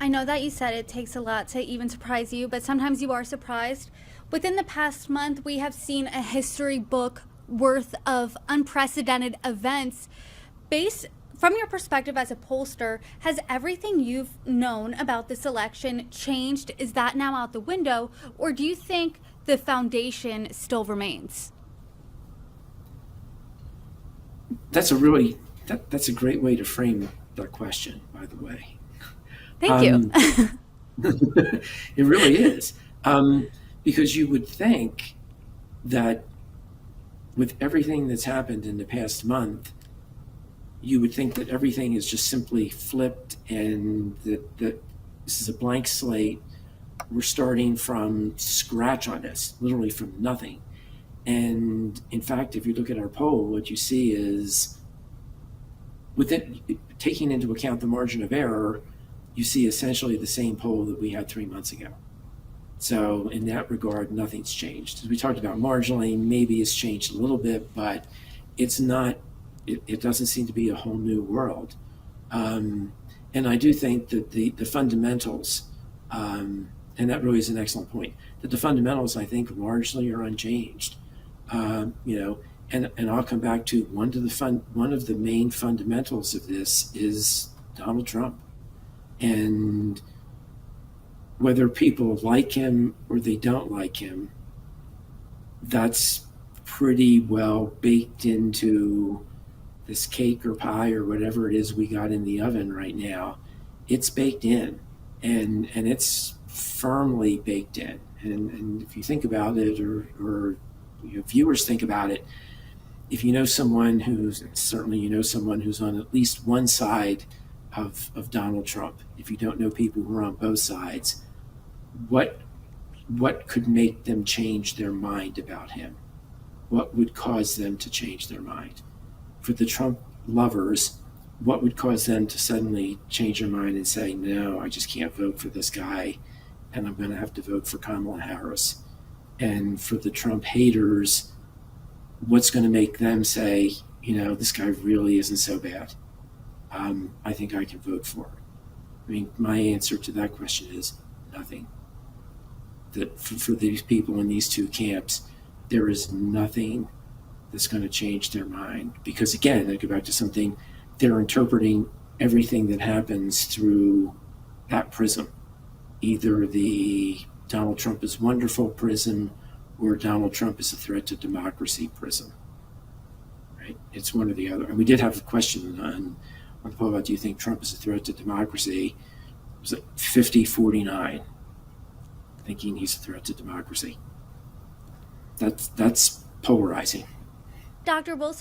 I know that you said it takes a lot to even surprise you, but sometimes you are surprised. Within the past month, we have seen a history book worth of unprecedented events. Based from your perspective as a pollster, has everything you've known about this election changed? Is that now out the window, or do you think the foundation still remains? That's a great way to frame that question, by the way. Thank you. Um, it really is. Because you would think that with everything that's happened in the past month, you would think that everything is just simply flipped and that this is a blank slate. We're starting from scratch on this, literally from nothing. And in fact, if you look at our poll, what you see is, within taking into account the margin of error, you see essentially the same poll that we had 3 months ago. So in that regard, nothing's changed. As we talked about marginally, maybe it's changed a little bit, but it's not. It doesn't seem to be a whole new world. And I do think that the fundamentals, and that really is an excellent point, that the fundamentals, I think, largely are unchanged. And I'll come back to one of the main fundamentals of this is Donald Trump. And whether people like him or they don't like him, that's pretty well baked into this cake or pie or whatever it is we got in the oven right now. It's baked in, and it's firmly baked in. And if you think about it, or viewers think about it, if you know someone who's on at least one side of Donald Trump, if you don't know people who are on both sides, what could make them change their mind about him? What would cause them to change their mind? For the Trump lovers, what would cause them to suddenly change their mind and say, no, I just can't vote for this guy, and I'm going to have to vote for Kamala Harris? And for the Trump haters, what's going to make them say, this guy really isn't so bad? I think I can vote for him. I mean, my answer to that question is nothing. That for these people in these two camps, there is nothing that's going to change their mind. Because again, I go back to something, they're interpreting everything that happens through that prism. Either the Donald Trump is wonderful prism or Donald Trump is a threat to democracy prism. Right? It's one or the other. And we did have a question on the poll about, do you think Trump is a threat to democracy? It was like 50-49, thinking he's a threat to democracy. That's polarizing. Dr. Wilson,